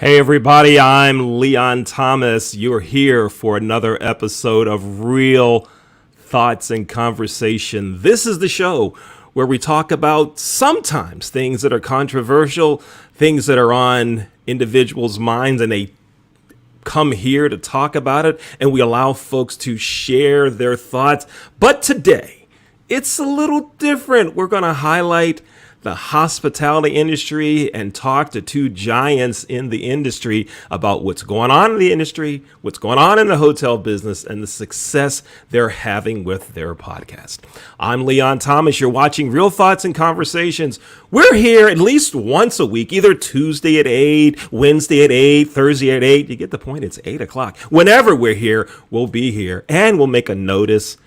Hey everybody, I'm Leon Thomas. You're here for another episode of Real Thoughts and Conversation. This is the show where we talk about sometimes things that are controversial, things that are on individuals' minds, and they come here to talk about it, and we allow folks to share their thoughts. But today, it's a little different. We're going to highlight the hospitality industry and talk to two giants in the industry about what's going on in the industry, what's going on in the hotel business, and the success they're having with their podcast. I'm Leon Thomas. You're watching Real Thoughts and Conversations. We're here at least once a week, either Tuesday at 8, Wednesday at 8, Thursday at 8. You get the point. It's 8 o'clock. Whenever we're here, we'll be here, and we'll make a notice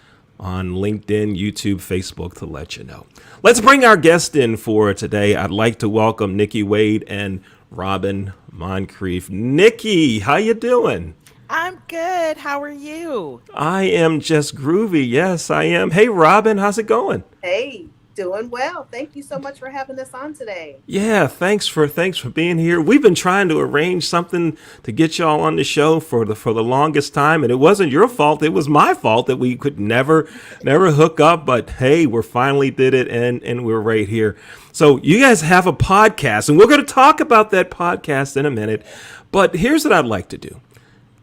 on LinkedIn, YouTube, Facebook to let you know. Let's bring our guest in for today. I'd like to welcome Nikki Wade and Robin Moncrief. Nikki, how you doing? I'm good. How are you? I am just groovy. Yes, I am. Hey, Robin, how's it going? Hey, doing well. Thank you so much for having us on today. Yeah, thanks for being here. We've been trying to arrange something to get y'all on the show for the longest time, and it wasn't your fault. It was my fault that we could never hook up. But hey, we finally did it, and we're right here. So you guys have a podcast, and we're going to talk about that podcast in a minute. But here's what I'd like to do.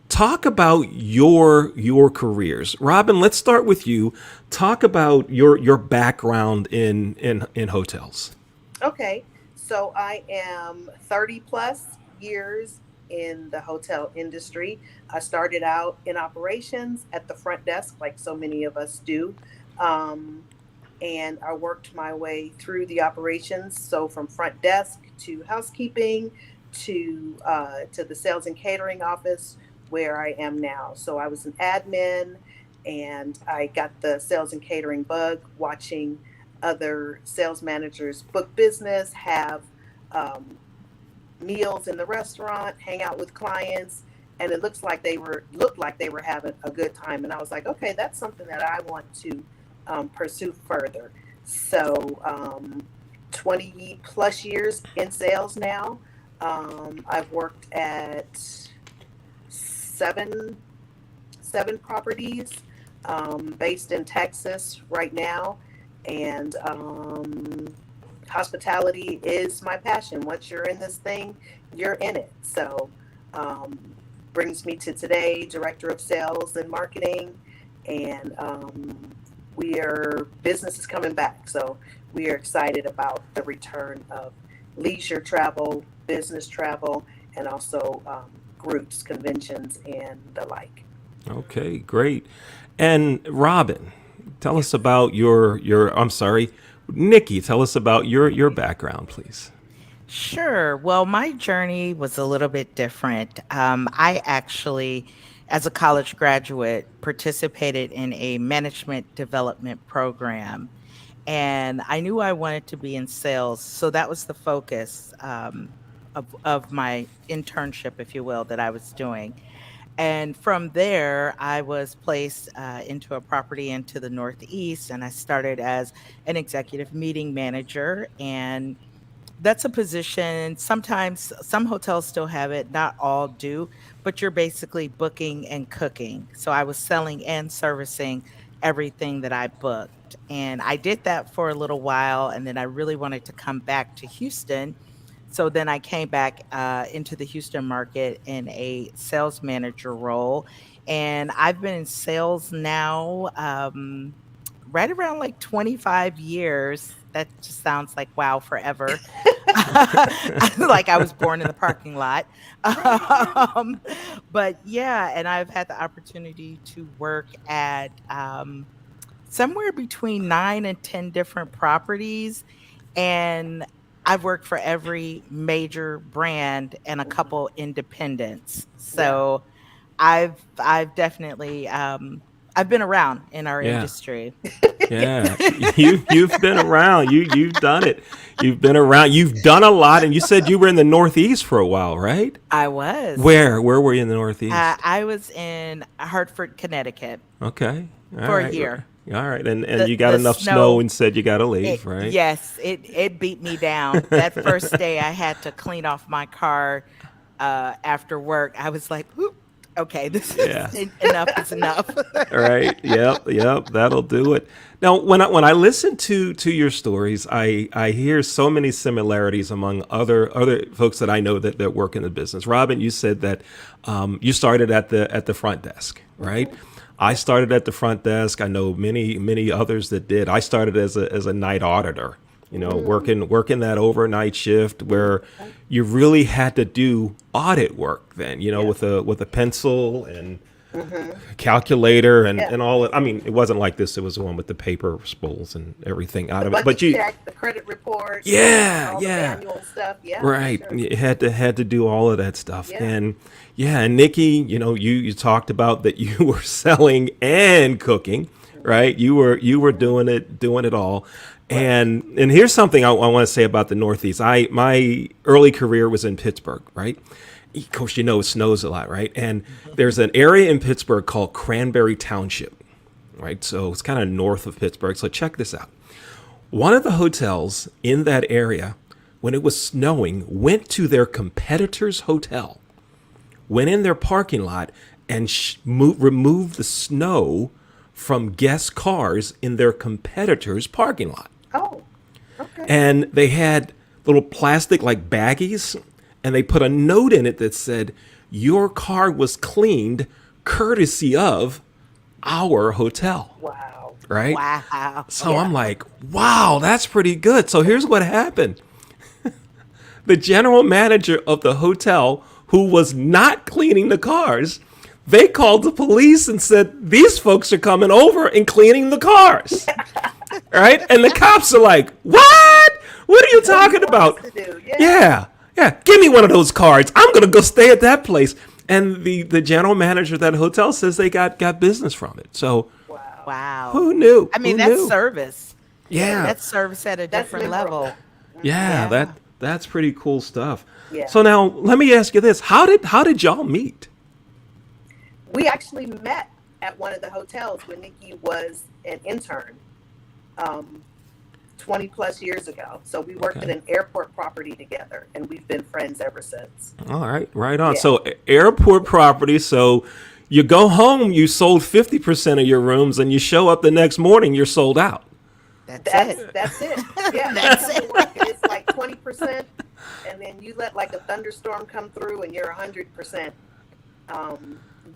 Talk about your careers. Robin, let's start with you. Talk about your background in hotels. Okay, so I am 30 plus years in the hotel industry. I started out in operations at the front desk, like so many of us do. And I worked my way through the operations. So from front desk to housekeeping to the sales and catering office, where I am now. So I was an admin, and I got the sales and catering bug watching other sales managers book business, have meals in the restaurant, hang out with clients, and it looked like they were having a good time. And I was like, okay, that's something that I want to pursue further. So 20 plus years in sales now. I've worked at seven properties based in Texas right now, and hospitality is my passion. Once you're in this thing, you're in it. So brings me to today, director of sales and marketing, and business is coming back, so we are excited about the return of leisure travel, business travel, and also groups, conventions, and the like. Okay, great. And Robin, tell us about Nikki, tell us about your background, please. Sure. Well, my journey was a little bit different. I actually, as a college graduate, participated in a management development program, and I knew I wanted to be in sales. So that was the focus of my internship, if you will, that I was doing. And from there, I was placed into a property into the Northeast, and I started as an executive meeting manager. And that's a position, sometimes some hotels still have it, not all do, but you're basically booking and cooking. So I was selling and servicing everything that I booked. And I did that for a little while, and then I really wanted to come back to Houston. So then I came back into the Houston market in a sales manager role. And I've been in sales now right around like 25 years. That just sounds like wow, forever. Like I was born in the parking lot. But yeah, and I've had the opportunity to work at somewhere between 9 and 10 different properties. And I've worked for every major brand and a couple independents. So I've definitely I've been around in our industry. Yeah, you've been around. You've done it. You've been around. You've done a lot. And you said you were in the Northeast for a while, right? I was. Where were you in the Northeast? I was in Hartford, Connecticut. Okay. For a year. All right. And you got enough snow and said you got to leave, right? Yes. It beat me down. That first day I had to clean off my car after work, I was like, "Whoop, okay, this Yeah. is enough is enough." All right. Yep. Yep. That'll do it. Now, when I listen to your stories, I hear so many similarities among other folks that I know that work in the business. Robin, you said that you started at the front desk, right? I started at the front desk. I know many others that did. I started as a night auditor. Working that overnight shift where you really had to do audit work then, Yeah. with a pencil and Hmm. calculator and, Yeah. and all. I mean, it wasn't like this. It was the one with the paper spools and everything out The of it. But budget you, check, the credit report, yeah, all the yeah, manual stuff. Yeah, for right. sure. You had to do all of that stuff. Yeah. And yeah, and Nikki, you talked about that you were selling and cooking, right? You were doing it all. Right. And here's something I want to say about the Northeast. My early career was in Pittsburgh, right? Of course, it snows a lot, right? And there's an area in Pittsburgh called Cranberry Township, right? So it's kind of north of Pittsburgh. So check this out. One of the hotels in that area, when it was snowing, went to their competitor's hotel, went in their parking lot, and removed the snow from guest cars in their competitor's parking lot. Oh, okay. And they had little plastic like baggies, and they put a note in it that said, "Your car was cleaned courtesy of our hotel." Wow. Right? Wow. So Yeah. I'm like, wow, that's pretty good. So here's what happened. The general manager of the hotel, who was not cleaning the cars, they called the police and said, "These folks are coming over and cleaning the cars." Right? And the cops are like, "What? What are you What do talking you want about?" us to do? Yeah. Yeah, yeah. Give me one of those cards. I'm gonna go stay at that place. And the general manager of that hotel says they got business from it. So Wow. Wow. who knew? I mean, Who that's knew? service. Yeah, That's service at a That's different memorable. level. yeah. Yeah. That's pretty cool stuff. Yeah. So now let me ask you this: how did y'all meet? We actually met at one of the hotels when Nikki was an intern, um, 20 plus years ago. So we worked Okay. at an airport property together, and we've been friends ever since. All right, right on. Yeah. So airport property. So you go home, you sold 50% of your rooms, and you show up the next morning, you're sold out. That's it. That's it. Yeah, That's you come it. to work and it's like 20%, and then you let like a thunderstorm come through and you're 100%.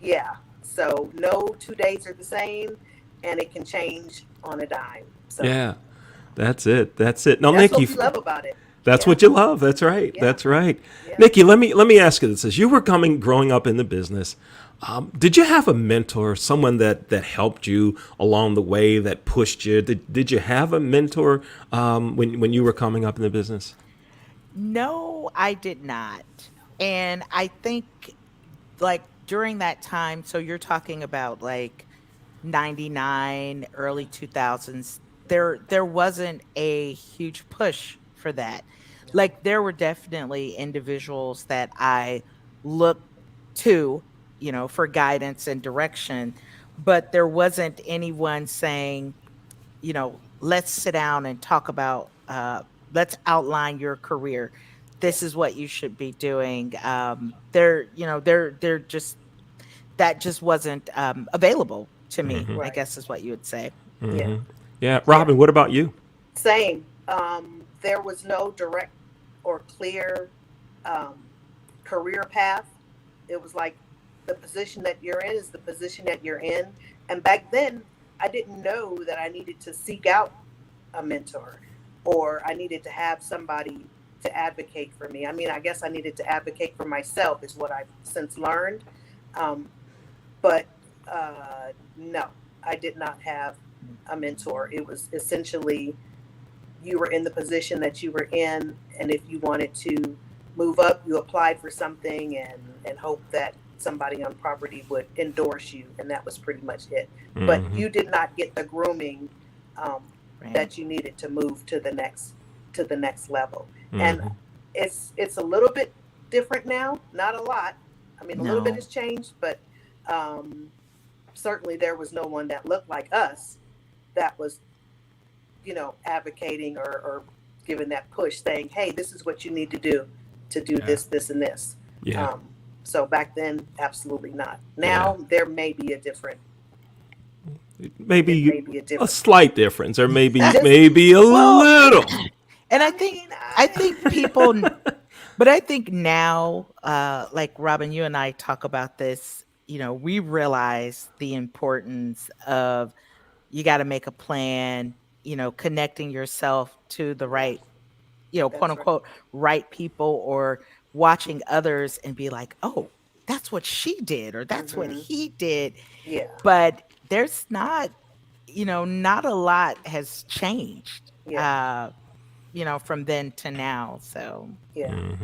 Yeah. So no 2 days are the same, and it can change on a dime. So Yeah, that's it. That's it. Now, that's what Nikki, we love about it. that's Yeah. what you love. That's right. Yeah. That's right. Yeah. Nikki, let me ask you this: as you were growing up in the business, did you have a mentor, someone that helped you along the way, that pushed you? Did you have a mentor when you were coming up in the business? No, I did not. And I think like during that time, so you're talking about like 99, early 2000s, there wasn't a huge push for that. Like there were definitely individuals that I looked to, for guidance and direction, but there wasn't anyone saying, let's sit down and talk about, let's outline your career. Yeah. This is what you should be doing. They're just, that just wasn't available to me, I Right. guess is what you would say. Yeah. Yeah, Yeah. Robin, what about you? Same. There was no direct or clear um, career path. It was like the position that you're in is the position that you're in. And back then, I didn't know that I needed to seek out a mentor, or I needed to have somebody to advocate for me. I mean, I guess I needed to advocate for myself, is what I've since learned. Um, but no, I did not have a mentor. It was essentially you were in the position that you were in, and if you wanted to move up, you applied for something and hope that somebody on property would endorse you, and that was pretty much it. But Mhm. you did not get the grooming Right. that you needed to move to the next level. Mhm. And it's a little bit different now, not a lot. I mean, a little bit No. has changed, but certainly there was no one that looked like us that was, advocating or giving that push, saying, "Hey, this is what you need to do Yeah. this, this, and this." Yeah. So back then, absolutely not. Yeah. Now there may be a different, it Maybe may be a a different, slight difference, or just, maybe a Well, little. and I mean, I think people, but I think now, like Robin, you and I talk about this, we realize the importance of you got to make a plan, connecting yourself to the yeah, right, quote that's right. unquote, right people, or watching others and be like, oh, that's what she did, or that's what Hmm. he did. Yeah, But there's not, not a lot has changed, yeah, from then to now. So, yeah.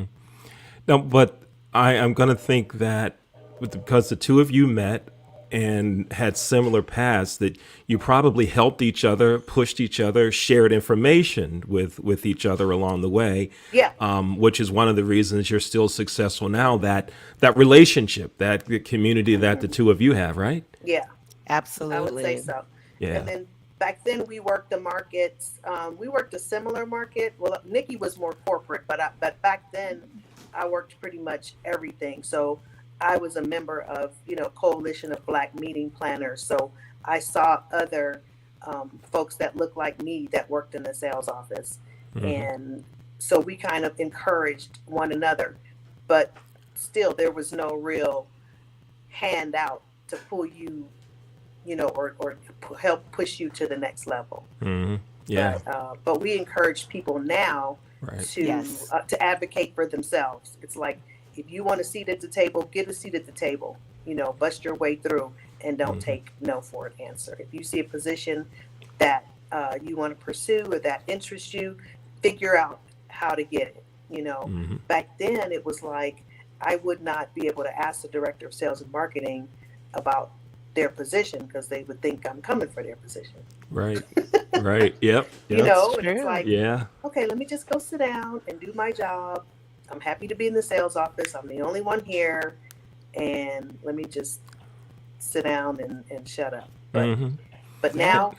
No, but I'm going to think that because the two of you met and had similar paths, that you probably helped each other, pushed each other, shared information with each other along the way, Yeah. which is one of the reasons you're still successful now. That relationship, that community that the Hmm. two of you have, right? Yeah, I would say absolutely. so. And Yeah. then back then we worked the markets. We worked a similar market. Well, Nikki was more corporate, but back then I worked pretty much everything. So I was a member of Coalition of Black Meeting Planners. So I saw other folks that looked like me that worked in the sales office, and so we kind of encouraged one another. But still, there was no real handout to pull you, or help push you to the next level. Yeah. But we encourage people now Right. Yes. to advocate for themselves. It's like, if you want a seat at the table, get a seat at the table. Bust your way through and don't take no for an answer. If you see a position that you want to pursue or that interests you, figure out how to get it. Back then it was like I would not be able to ask the director of sales and marketing about their position because they would think I'm coming for their position. Right. Right. Yep. you Yep. It's know, and it's true. like, Yeah. okay, let me just go sit down and do my job. I'm happy to be in the sales office. I'm the only one here. And let me just sit down and shut up. But Yeah. now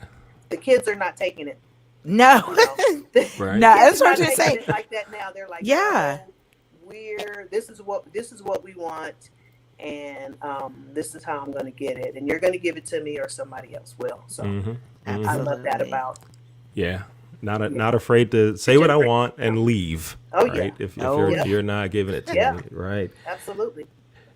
the kids are not taking it, No. you know. The Right. No, kids that's are what not you're taking saying. it like that now. They're like, Yeah. no, this is what we want, and this is how I'm going to get it, and you're going to give it to me or somebody else will. So I love that Absolutely. about Yeah. yeah, Not afraid to the say what I generation want now. and leave. Oh yeah, Right. Oh, If yep, yeah. you're not giving it to yeah, me. Right. absolutely.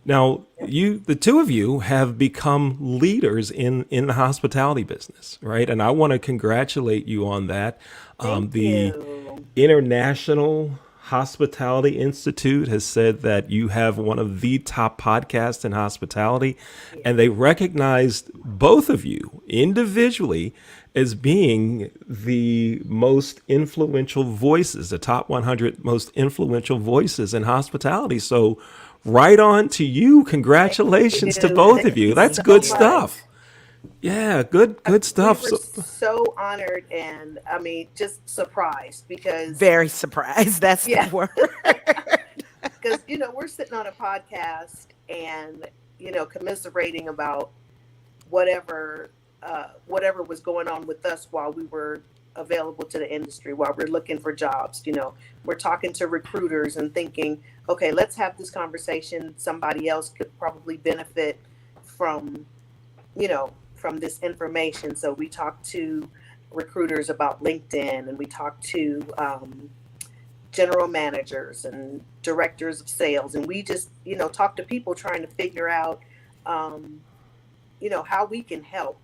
Now, Yep. the two of you have become leaders in the hospitality business, right? And I want to congratulate you on that. Thank The you. International Hospitality Institute has said that you have one of the top podcasts in hospitality, Yeah. and they recognized both of you individually as being the most influential voices, the top 100 most influential voices in hospitality. So, right on to you. Thank Congratulations to you. both of Thank you. you That's so good much. stuff. Yeah, good We stuff. were So, so honored, and I mean, just surprised because, Very surprised. That's the yeah, word. because we're sitting on a podcast and commiserating about whatever whatever was going on with us while we were available to the industry, while we're looking for jobs. We're talking to recruiters and thinking, okay, let's have this conversation. Somebody else could probably benefit from from this information. So we talked to recruiters about LinkedIn, and we talked to general managers and directors of sales, and we just talk to people trying to figure out um, how we can help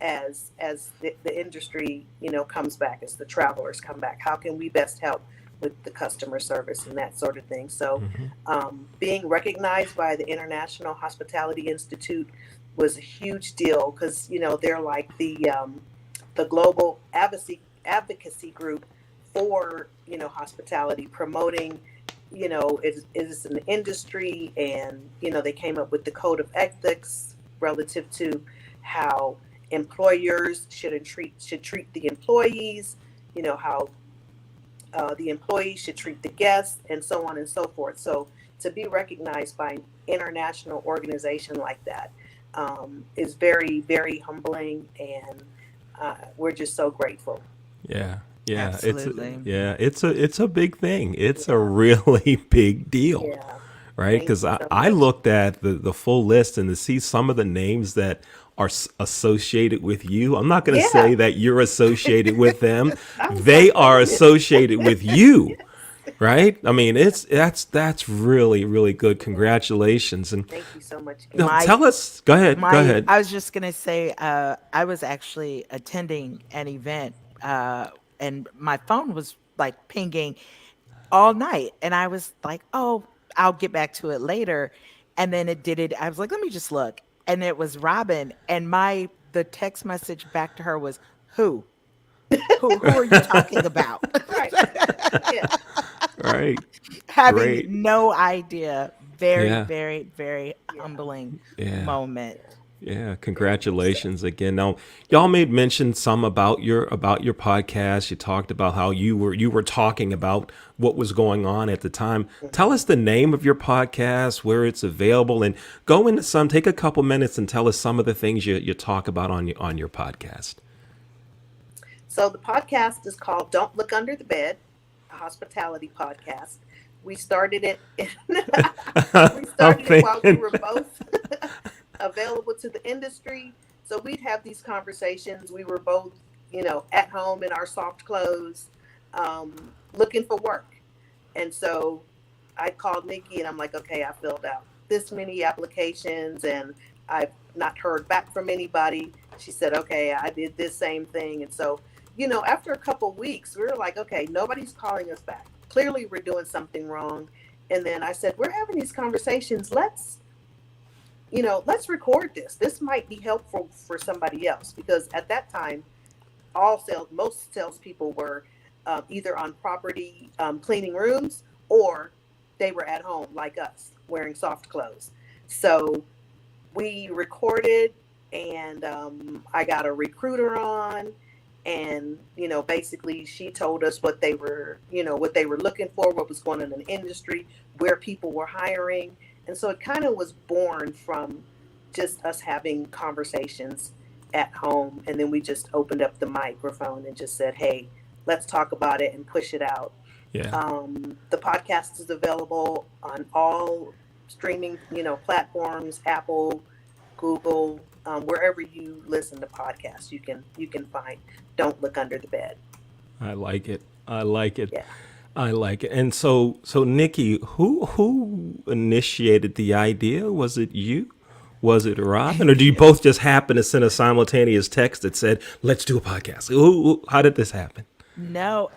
as the industry comes back, as the travelers come back. How can we best help with the customer service and that sort of thing? So being recognized by the International Hospitality Institute was a huge deal, because they're like the global advocacy group for hospitality, promoting it is an industry, and they came up with the code of ethics relative to how employers should treat the employees, how the employees should treat the guests, and so on and so forth. So to be recognized by an international organization like that is very, very humbling, and we're just so grateful. yeah, Absolutely. it's a big thing. It's a Yeah, really big deal. yeah, right? Thank Because you so I much. looked at the full list and to see some of the names that are associated with you. I'm not going to Yeah, say that you're associated with them. I was They like, wait are a minute. associated with you, Yes. right? I mean, that's really really good. Congratulations. And Thank you so much, no, Ken. My tell us. Go ahead. Go my ahead. I was just gonna say, I was actually attending an event, and my phone was like pinging all night, and I was like, "Oh, I'll get back to it later," and then it did it. I was like, "Let me just look," and it was Robin, and the text message back to her was, "Who? Who are you talking about?" Right. Yeah. Right. Having Great. no idea. Very, Yeah. very, very Yeah. humbling Yeah. moment. Yeah. Yeah, Very much so. congratulations again. Now, y'all made mention some about your podcast. You talked about how you were talking about what was going on at the time. Tell Mhm. us the name of your podcast, where it's available, and go into some. Take a couple minutes and tell us some of the things you talk about on your podcast. So the podcast is called Don't Look Under the Bed, a hospitality podcast. We started it we I'm started it while we thinking, were both available to the industry. So we'd have these conversations. We were both, at home in our soft clothes, looking for work. And so I called Nikki and I'm like, okay, I filled out this many applications and I've not heard back from anybody. She said, okay, I did this same thing. And so, after a couple weeks, we were like, okay, nobody's calling us back. Clearly, we're doing something wrong. And then I said, we're having these conversations. Let's record this. This might be helpful for somebody else because at that time, most salespeople were either on property cleaning rooms or they were at home like us wearing soft clothes. So we recorded and I got a recruiter on and basically she told us what they were looking for, what was going on in the industry, where people were hiring. And so it kind of was born from just us having conversations at home, and then we just opened up the microphone and just said, hey, let's talk about it and push it out. yeah. The podcast is available on all streaming platforms, Apple, Google, wherever you listen to podcasts, you can find Don't Look Under the Bed. I like it. I like it. Yeah. I like it. And so Nikki, who initiated the idea? Was it you? Was it Robin? Or do you both just happen to send a simultaneous text that said, "Let's do a podcast"? How did this happen? No,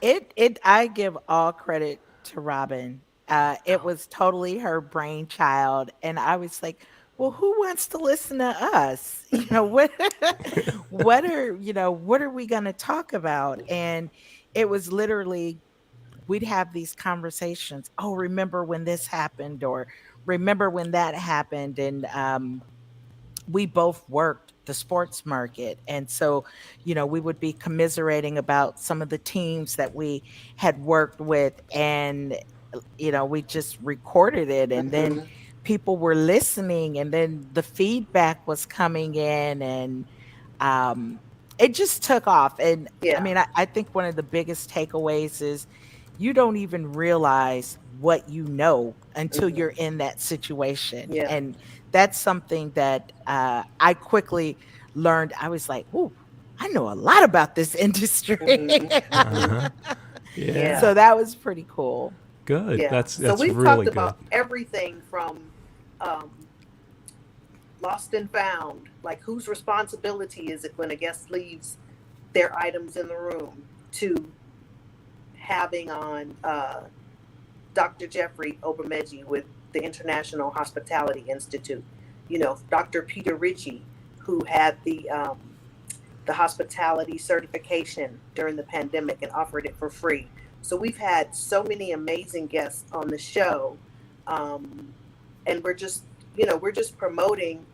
I give all credit to Robin. It Oh. was totally her brainchild, and I was like, "Well, who wants to listen to us? What what are we going to talk about?" And it was literally we'd have these conversations. Oh, remember when this happened, or remember when that happened, and we both worked the sports market. And so, we would be commiserating about some of the teams that we had worked with. And, we just recorded it. And then Hmm. people were listening. And then the feedback was coming in. And um, it just took off. And I Yeah. mean, I think one of the biggest takeaways is you don't even realize what you know until Hmm. you're in that situation. Yeah. And that's something that I quickly learned. I was like, "Ooh, I know a lot about this industry." Hmm. Hmm. Uh-huh. Yeah. Yeah. So that was pretty cool. Good. Yeah. So That's we've really talked good. about everything from um, lost and found, like whose responsibility is it when a guest leaves their items in the room, to having on Dr. Jeffrey Obermeji with the International Hospitality Institute, Dr. Peter Ritchie, who had the hospitality certification during the pandemic and offered it for free. So we've had so many amazing guests on the show, um, and we're just promoting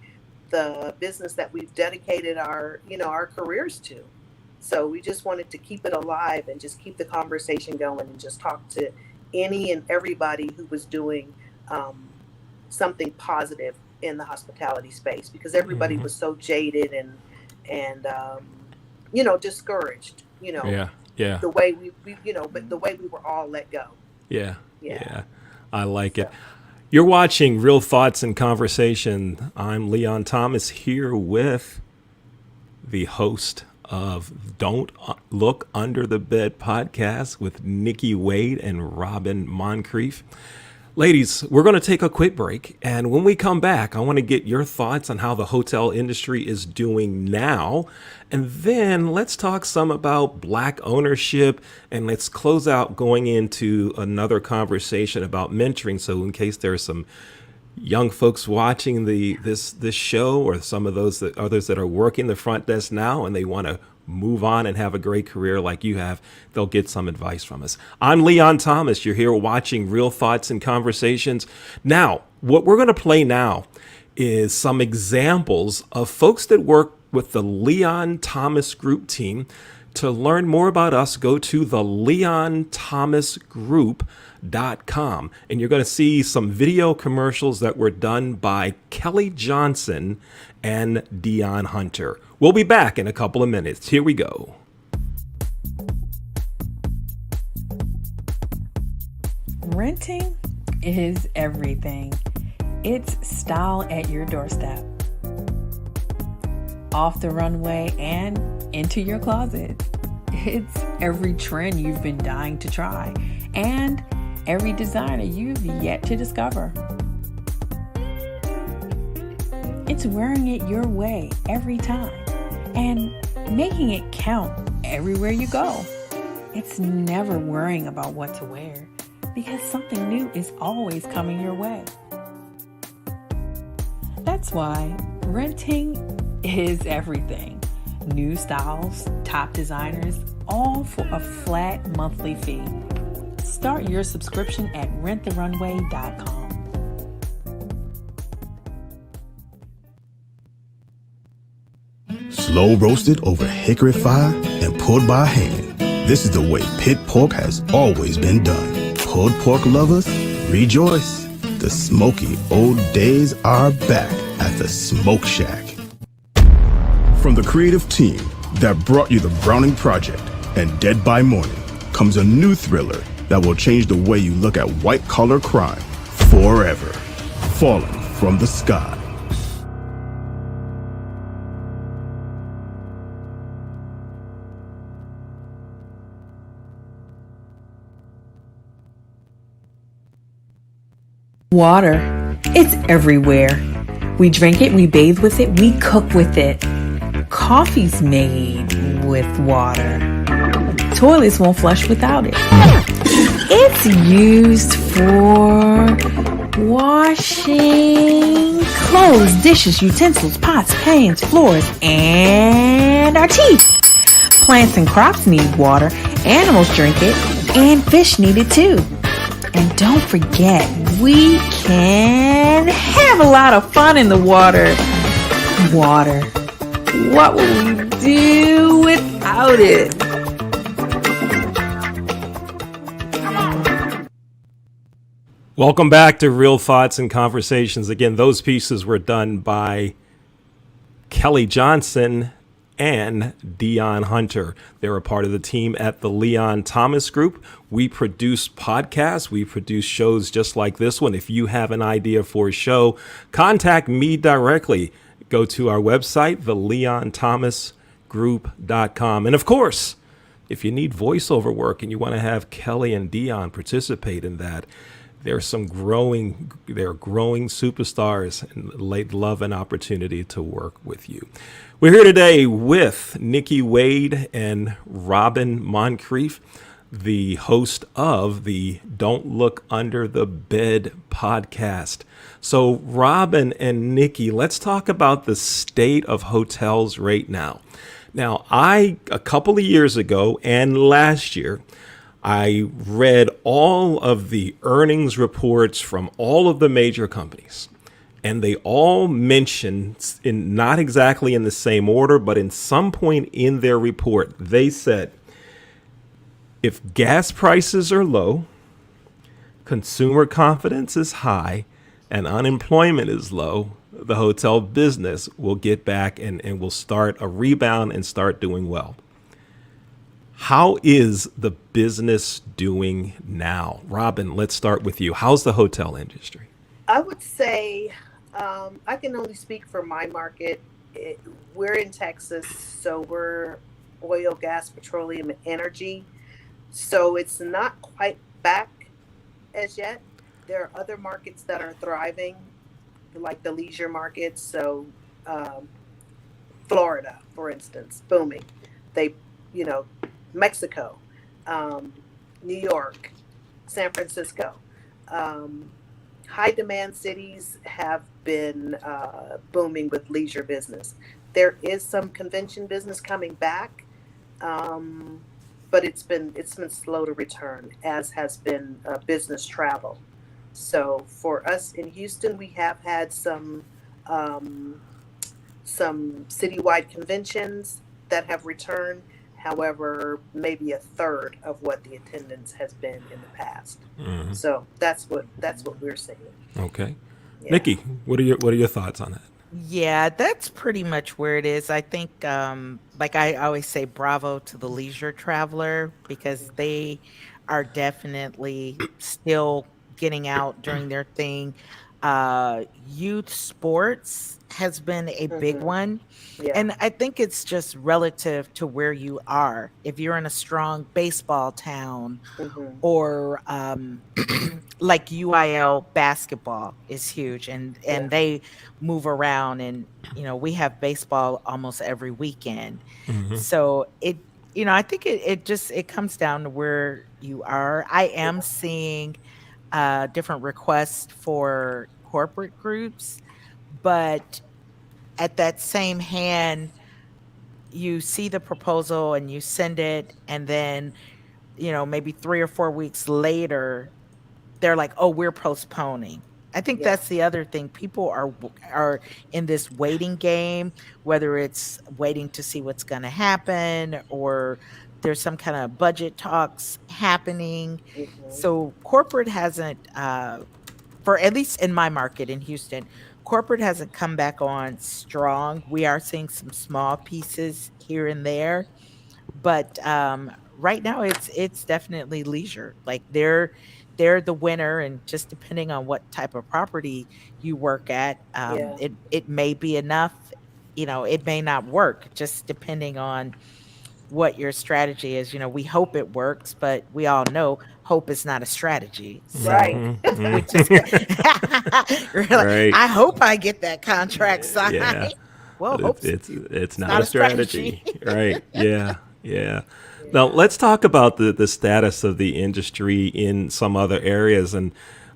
the business that we've dedicated our careers to. So we just wanted to keep it alive and just keep the conversation going and just talk to any and everybody who was doing um, something positive in the hospitality space, because everybody Hmm. was so jaded and discouraged. Yeah. Yeah. The way but the way we were all let go. Yeah. Yeah. Yeah. I like it. So. You're watching Real Thoughts and Conversation. I'm Leon Thomas here with the host of Don't Look Under the Bed podcast with Nikki Wade and Robin Moncrief. Ladies, we're going to take a quick break. And when we come back, I want to get your thoughts on how the hotel industry is doing now. And then let's talk some about Black ownership. And let's close out going into another conversation about mentoring. So in case there's some young folks watching this show, or some of those others that are working the front desk now and they want to move on and have a great career like you have, they'll get some advice from us. I'm Leon Thomas. You're here watching Real Thoughts and Conversations. Now, what we're going to play now is some examples of folks that work with the Leon Thomas Group team. To learn more about us, go to the leonthomasgroup.com, and you're going to see some video commercials that were done by Kelly Johnson and Dion Hunter. We'll be back in a couple of minutes. Here we go. Renting is everything. It's style at your doorstep, off the runway and into your closet. It's every trend you've been dying to try and every designer you've yet to discover. It's wearing it your way every time and making it count everywhere you go. It's never worrying about what to wear because something new is always coming your way. That's why renting is everything. New styles, top designers, all for a flat monthly fee. Start your subscription at renttherunway.com. Slow roasted over hickory fire and pulled by hand. This is the way pit pork has always been done. Pulled pork lovers, rejoice. The smoky old days are back at the Smoke Shack. From the creative team that brought you the Browning Project and Dead by Morning comes a new thriller that will change the way you look at white-collar crime forever. Falling from the Sky. Water. It's everywhere. We drink it, we bathe with it, we cook with it. Coffee's made with water. Toilets won't flush without it. It's used for washing clothes, dishes, utensils, pots, pans, floors, and our teeth. Plants and crops need water, animals drink it, and fish need it too. And don't forget, we can have a lot of fun in the water. Water. What would we do without it? Welcome back to Real Thoughts and Conversations. Again, those pieces were done by Kelly Johnson and Dion Hunter. They're a part of the team at the Leon Thomas Group. We produce podcasts. We produce shows just like this one. If you have an idea for a show, contact me directly. Go to our website, theleonthomasgroup.com. And of course, if you need voiceover work and you want to have Kelly and Dion participate in that, they're growing superstars, and they'd love an opportunity to work with you. We're here today with Nikki Wade and Robin Moncrief, the host of the Don't Look Under the Bed podcast. So Robin and Nikki, let's talk about the state of hotels right now. Now, a couple of years ago and last year, I read all of the earnings reports from all of the major companies, and they all mentioned, not exactly in the same order, but in some point in their report, they said, if gas prices are low, consumer confidence is high, and unemployment is low, the hotel business will get back and will start a rebound and start doing well. How is the business doing now? Robin, let's start with you. How's the hotel industry? I would say I can only speak for my market. We're in Texas, so we're oil, gas, petroleum, and energy. So it's not quite back as yet. There are other markets that are thriving, like the leisure markets. So um, Florida, for instance, booming. They, you know, Mexico, um, New York, San Francisco. Um, High demand cities have been booming with leisure business. There is some convention business coming back, um, but it's been slow to return, as has been business travel. So for us in Houston, we have had um, some citywide conventions that have returned. However, maybe a third of what the attendance has been in the past. So that's what we're seeing. Okay. Yeah. Nikki, what are your thoughts on that? Yeah, that's pretty much where it is. I think, like I always say, bravo to the leisure traveler because they are definitely still getting out doing their thing. Youth sports has been a big Mm-hmm. one. Yeah. And I think it's just relative to where you are. If you're in a strong baseball town, Mm-hmm. or like UIL basketball is huge, Yeah. and they move around, and we have baseball almost every weekend. So I think it comes down to where you are. I am Yeah. seeing different requests for corporate groups, but at that same hand, you see the proposal and you send it, and then maybe 3 or 4 weeks later, they're like, "Oh, we're postponing." I think Yeah. that's the other thing. People are in this waiting game, whether it's waiting to see what's going to happen, or there's some kind of budget talks happening. Mm-hmm. So corporate hasn't, for at least in my market in Houston, corporate hasn't come back on strong. We are seeing some small pieces here and there, but right now it's definitely leisure. Like they're the winner, and just depending on what type of property you work at, Yeah. it may be enough. It may not work, just depending on what your strategy is. We hope it works, but we all know hope is not a strategy. So Right. we just we're like, Right. I hope I get that contract signed. Yeah. Well, But it's hope's it's it's it's not not a a strategy. strategy, right? Yeah, yeah. Now Yeah. let's talk about the status of the industry in some other areas, and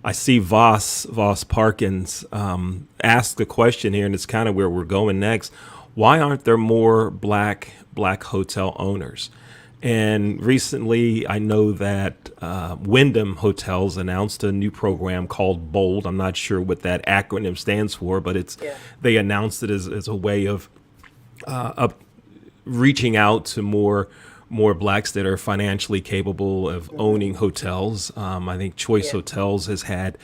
I see Voss Parkins ask the question here, and it's kind of where we're going next. Why aren't there more black hotel owners? And recently, I know that Wyndham Hotels announced a new program called Bold. I'm not sure what that acronym stands for, but Yeah. they announced it as a way of reaching out to more blacks that are financially capable of Mm-hmm. owning hotels. I think Choice Yeah. Hotels has had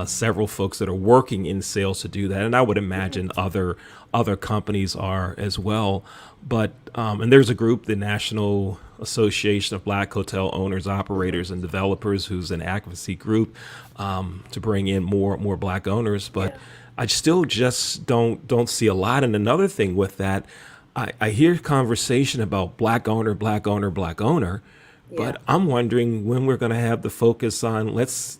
several folks that are working in sales to do that, and I would Mm-hmm. imagine other companies are as well. But and there's a group, the National Association of Black Hotel Owners, Mm-hmm. Operators, and Developers, who's an advocacy group to bring in more black owners. But Yeah. I still just don't see a lot. And another thing with that, I hear conversation about black owner, black owner, black owner, Yeah. but I'm wondering when we're going to have the focus on let's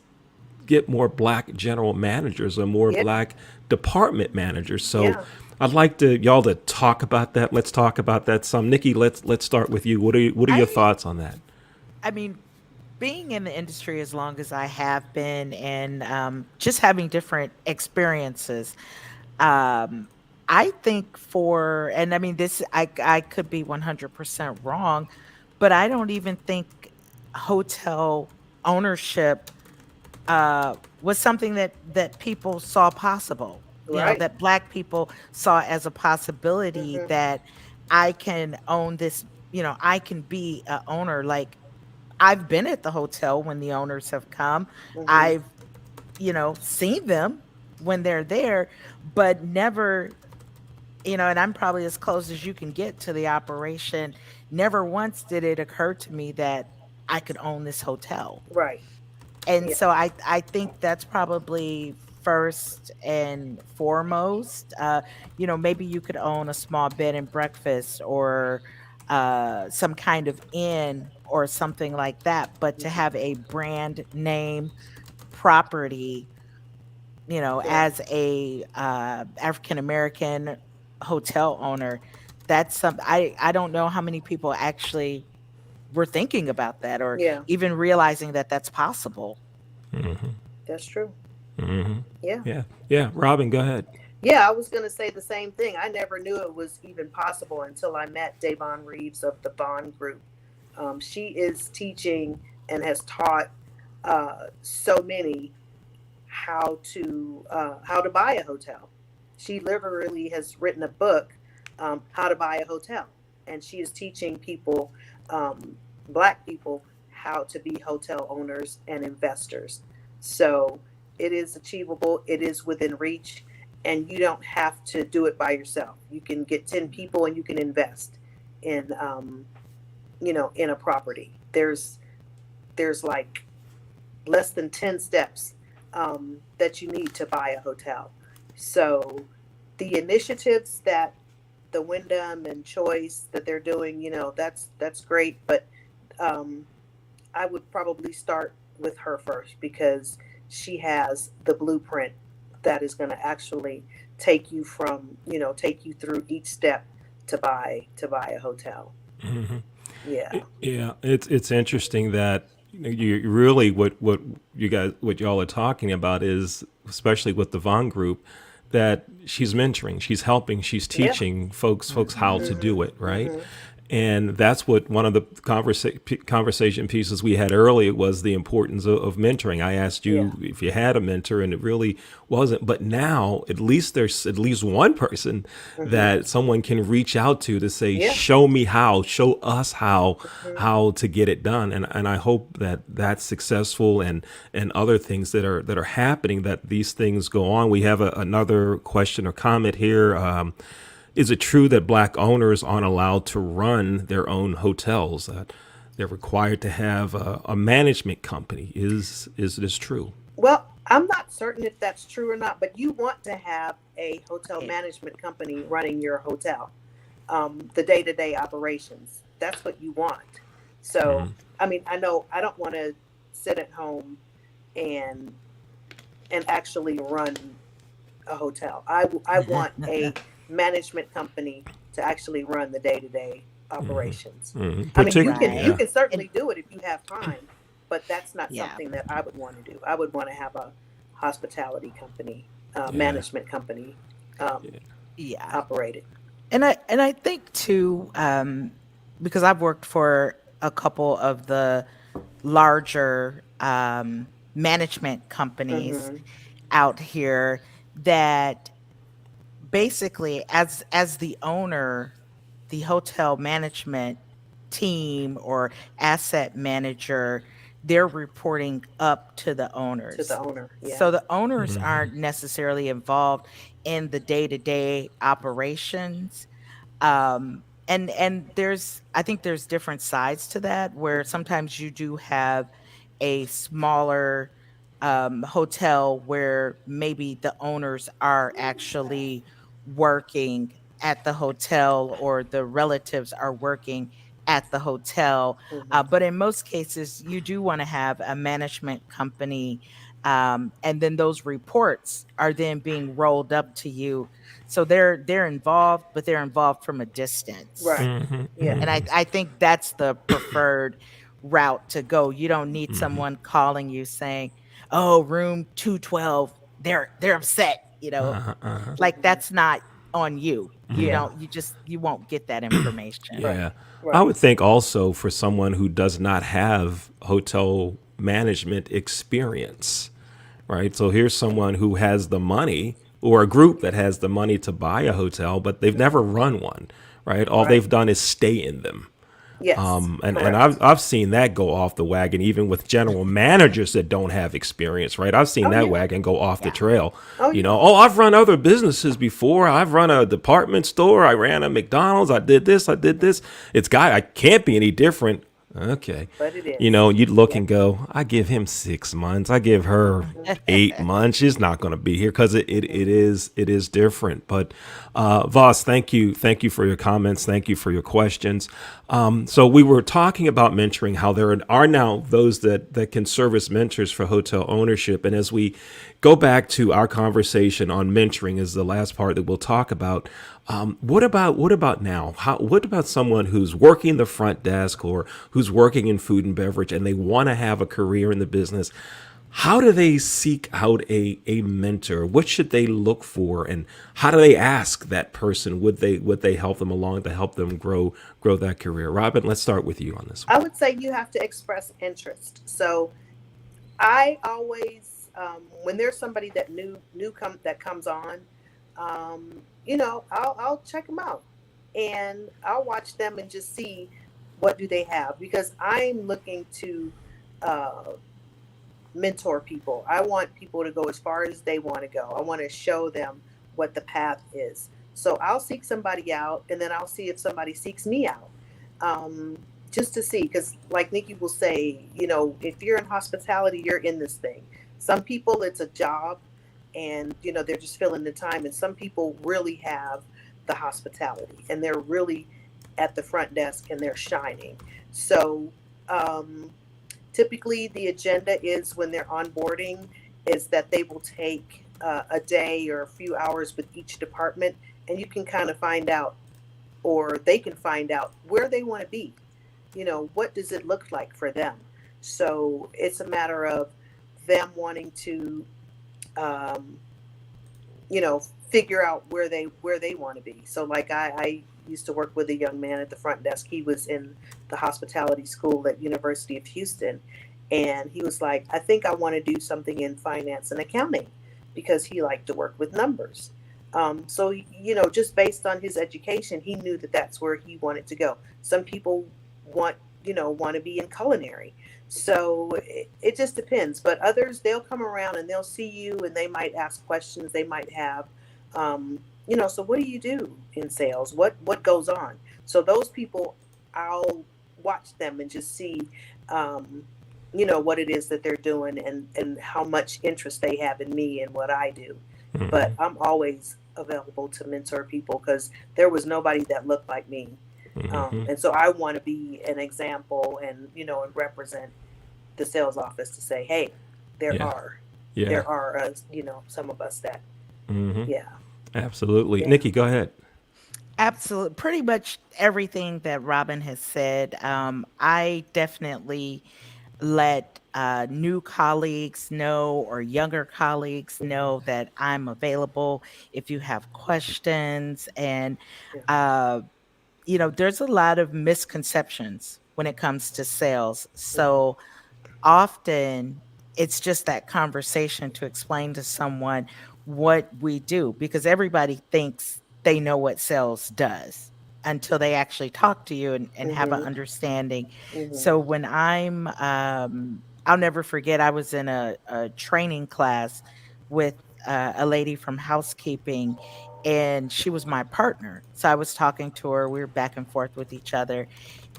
get more black general managers or more Yeah. black department managers. So Yeah. I'd like to y'all to talk about that. Let's talk about that some. Nikki, let's start with you. What are your I thoughts on that? I mean, being in the industry as long as I have been, and just having different experiences, um, I think and I mean, I could be 100% wrong, but I don't even think hotel ownership was something that people saw possible. Right. That Black people saw as a possibility, Mm-hmm. that I can own this. I can be a owner. Like, I've been at the hotel when the owners have come. Mm-hmm. I've, seen them when they're there, but never, and I'm probably as close as you can get to the operation. Never once did it occur to me that I could own this hotel. Right. And Yeah. so I think that's probably first and foremost. Maybe you could own a small bed and breakfast or some kind of inn or something like that. But to have a brand name property, Yeah. as a African American hotel owner, that's some I don't know how many people actually were thinking about that or Yeah. even realizing that that's possible. That's true. Hmm. Yeah. Yeah. Yeah. Robin, go ahead. Yeah, I was going to say the same thing. I never knew it was even possible until I met Davon Reeves of the Bond Group. She is teaching and has taught so many how to buy a hotel. She literally has written a book, How to Buy a Hotel, and she is teaching people, Black people, how to be hotel owners and investors. So it is achievable. It is within reach, and you don't have to do it by yourself. You can get 10 people and you can invest in, in a property. There's like less than 10 steps that you need to buy a hotel. So the initiatives that the Wyndham and Choice that they're doing, that's great. But I would probably start with her first because she has the blueprint that is going to actually take you through each step to buy a hotel. Hmm. Yeah. Yeah. It's interesting that you really what y'all are talking about is, especially with the Vaughn Group, that she's mentoring, she's helping, she's Yeah. teaching folks how to do it, right? Mhm. And that's what one of the conversation pieces we had earlier was the importance of mentoring. I asked you if you had a mentor, and it really wasn't. But now, at least there's at least one person that someone can reach out to say, Yeah. "Show me how, show us how Mhm. to get it done." And I hope that that's successful, and other things that are happening, that these things go on. We have another question or comment here. Is it true that Black owners aren't allowed to run their own hotels? That they're required to have a management company? Is this true? Well, I'm not certain if that's true or not, but you want to have a hotel management company running your hotel, the day-to-day operations. That's what you want. So, I mean, I know I don't want to sit at home and actually run a hotel. I want a management company to actually run the day-to-day operations. I mean, Particularly, you yeah. can certainly do it if you have time, but that's not Yeah. something that I would want to do. I would want to have a hospitality company, Yeah. management company, Yeah. operated. And I think too, because I've worked for a couple of the larger management companies Hmm. out here, that basically as the owner, the hotel management team or asset manager, they're reporting up to the To owners. the owner. Yeah. So the owners aren't necessarily involved in the day-to-day operations. And there's I think there's different sides to that, where sometimes you do have a smaller hotel where maybe the owners are actually working at the hotel or the relatives are working at the hotel. Hmm. But in most cases, you do want to have a management company. And then those reports are then being rolled up to you. So they're involved, but they're involved from a distance. Right. Yeah. And I think that's the preferred route to go. You don't need someone calling you saying, "Oh, room 212, they're upset," like Mhm. that's not on you. You Yeah. don't you won't get that information. Right. Yeah. I Right. would think also for someone who does not have hotel management experience, right? So here's someone who has the money, or a group that has the money to buy a hotel, but they've never run one, right? All they've Right. done is stay in them. Yes. And Correct. I've seen that go off the wagon, even with general managers that don't have experience, right? I've seen Oh that yeah. wagon go off the Yeah. trail. Oh yeah. Oh, I've run other businesses before. I've run a department store. I ran a McDonald's. I did this. I did this. I can't be any different Okay. but it You is. know, you'd look Yeah. and go, I give him 6 months. I give her Hmm. 8 months. She's not going to be here because it is different. But Voss, thank you for your comments. Thank you for your questions. So we were talking about mentoring, how there are now those that can serve as mentors for hotel ownership. And as we go back to our conversation on mentoring, is the last part that we'll talk about. What about now? What about someone who's working the front desk or who's working in food and beverage and they want to have a career in the business? How do they seek out a mentor? What should they look for, and how do they ask that person? Would they help them along to help them grow that career? Robin, let's start with you on this one. I would say you have to express interest. So I always, when there's somebody that that comes on, I'll check them out, and I'll watch them and just see what do they have, because I'm looking to uh, mentor people. I want people to go as far as they want to go. I want to show them what the path is. So I'll seek somebody out, and then I'll see if somebody seeks me out. Um, just to see, because like Nikki will say, if you're in hospitality, you're in this thing. Some people, it's a job, and they're just filling the time. And some people really have the hospitality, and they're really at the front desk, and they're shining. So um, typically, the agenda is when they're onboarding, is that they will take a day or a few hours with each department, and you can kind of find out, or they can find out where they want to be. What does it look like for them? So it's a matter of them wanting to, um, figure out where they want to be. So like I used to work with a young man at the front desk. He was in the hospitality school at University of Houston, and he was like, I think I want to do something in finance and accounting, because he liked to work with numbers. So just based on his education, he knew that that's where he wanted to go. Some people want to be in culinary. So it just depends. But others, they'll come around and they'll see you, and they might ask questions. They might have, so what do you do in sales? What goes on? So those people, I'll watch them and just see, what it is that they're doing, and how much interest they have in me and what I do. But Hmm. I'm always available to mentor people, because there was nobody that looked like me. Hmm. And so I want to be an example, and represent the sales office to say, hey, there Yeah. are, Yeah. some of us that, Hmm. yeah, Absolutely. yeah. Nikki, go ahead. Absolutely. Pretty much everything that Robin has said. I definitely let new colleagues know, or younger colleagues Hmm. know, that I'm available if you have questions. And, Yeah. uh, there's a lot of misconceptions when it comes to sales. Hmm. So often it's just that conversation to explain to someone what we do, because everybody thinks they know what sales does until they actually talk to you and have an Hmm. understanding. Hmm. So when I'll never forget, I was in a training class with a lady from housekeeping, and she was my partner. So I was talking to her, we were back and forth with each other,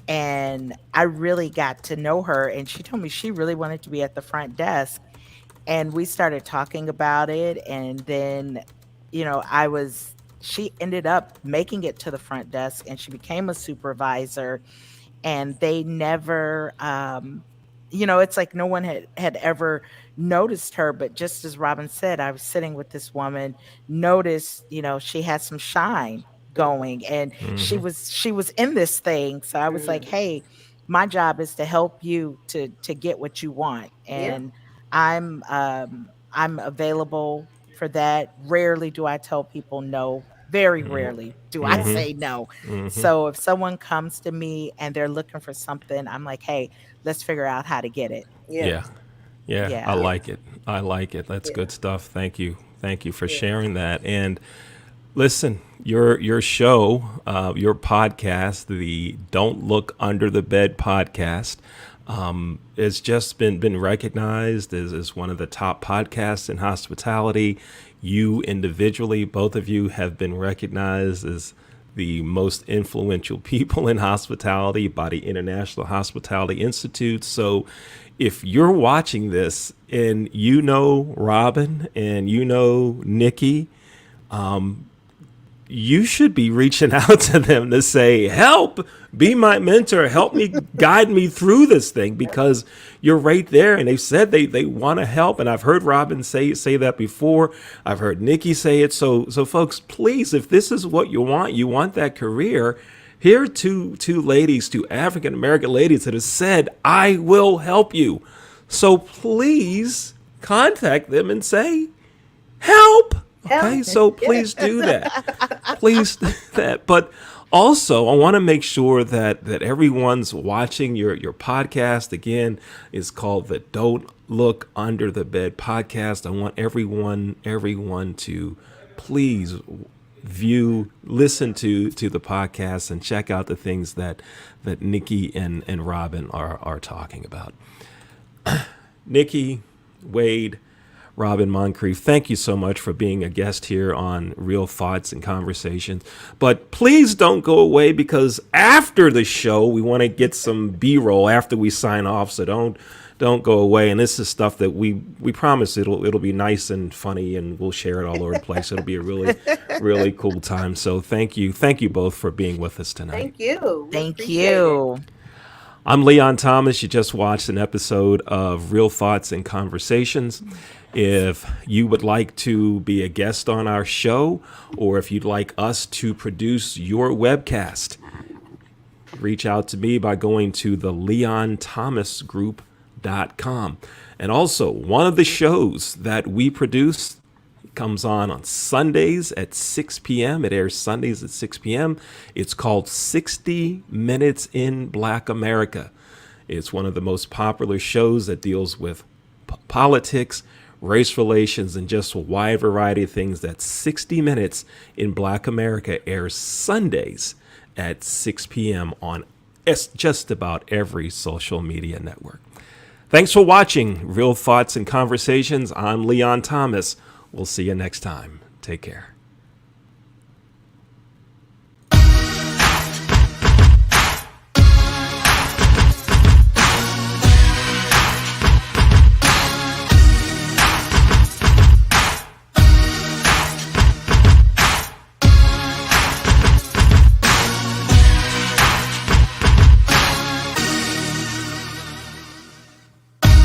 and I really got to know her, and she told me she really wanted to be at the front desk, and we started talking about it, and then, I was she ended up making it to the front desk, and she became a supervisor, and they never it's like no one had ever noticed her. But just as Robin said, I was sitting with this woman, noticed, she had some shine Hmm. going, and she Hmm. was she was in this thing. So I was like, Hmm. hey, my job is to help you to get what you want, Yeah. and I'm available for that. Rarely do I tell people no. Very rarely do I Yeah. Hmm. say no. Hmm. So if someone comes to me and they're looking for something, I'm like, "Hey, let's figure out how to get it." Yeah. Yes. Yeah. I Yeah. like Yes. it. I like it. That's Yeah. good stuff. Thank you. Thank you for Yeah. sharing that. And listen, your show, your podcast, the Don't Look Under the Bed podcast, has just been recognized as one of the top podcasts in hospitality. You individually, both of you, have been recognized as the most influential people in hospitality by the International Hospitality Institute. So if you're watching this and you know Robin and you know Nikki, you should be reaching out to them to say, help, be my mentor, help me, guide me through this thing, because you're right there. And they've said they want to help. And I've heard Robin say that before. I've heard Nikki say it. So folks, please, if this is what you want that career, here are two ladies, two African-American ladies that have said, I will help you. So please contact them and say, help. Okay, so please do that. Please do that. But also, I want to make sure that everyone's watching your podcast. Again, it's called the Don't Look Under the Bed podcast. I want everyone to please listen to the podcast and check out the things that Nikki and Robin are talking about. Nikki, Wade, Robin Moncrief, thank you so much for being a guest here on Real Thoughts and Conversations. But please don't go away, because after the show, we want to get some B-roll after we sign off. So don't go away. And this is stuff that we promise it'll be nice and funny, and we'll share it all over the place. It'll be a really, really cool time. So thank you both for being with us tonight. Thank you. Thank you. I'm Leon Thomas. You just watched an episode of Real Thoughts and Conversations. If you would like to be a guest on our show, or if you'd like us to produce your webcast, reach out to me by going to the leonthomasgroup.com. And also, one of the shows that we produce comes on Sundays at 6 p.m. It airs Sundays at 6 p.m. It's called 60 Minutes in Black America. It's one of the most popular shows that deals with politics, race relations, and just a wide variety of things. That 60 Minutes in Black America airs Sundays at 6 p.m. on just about every social media network. Thanks for watching Real Thoughts and Conversations. I'm Leon Thomas. We'll see you next time. Take care.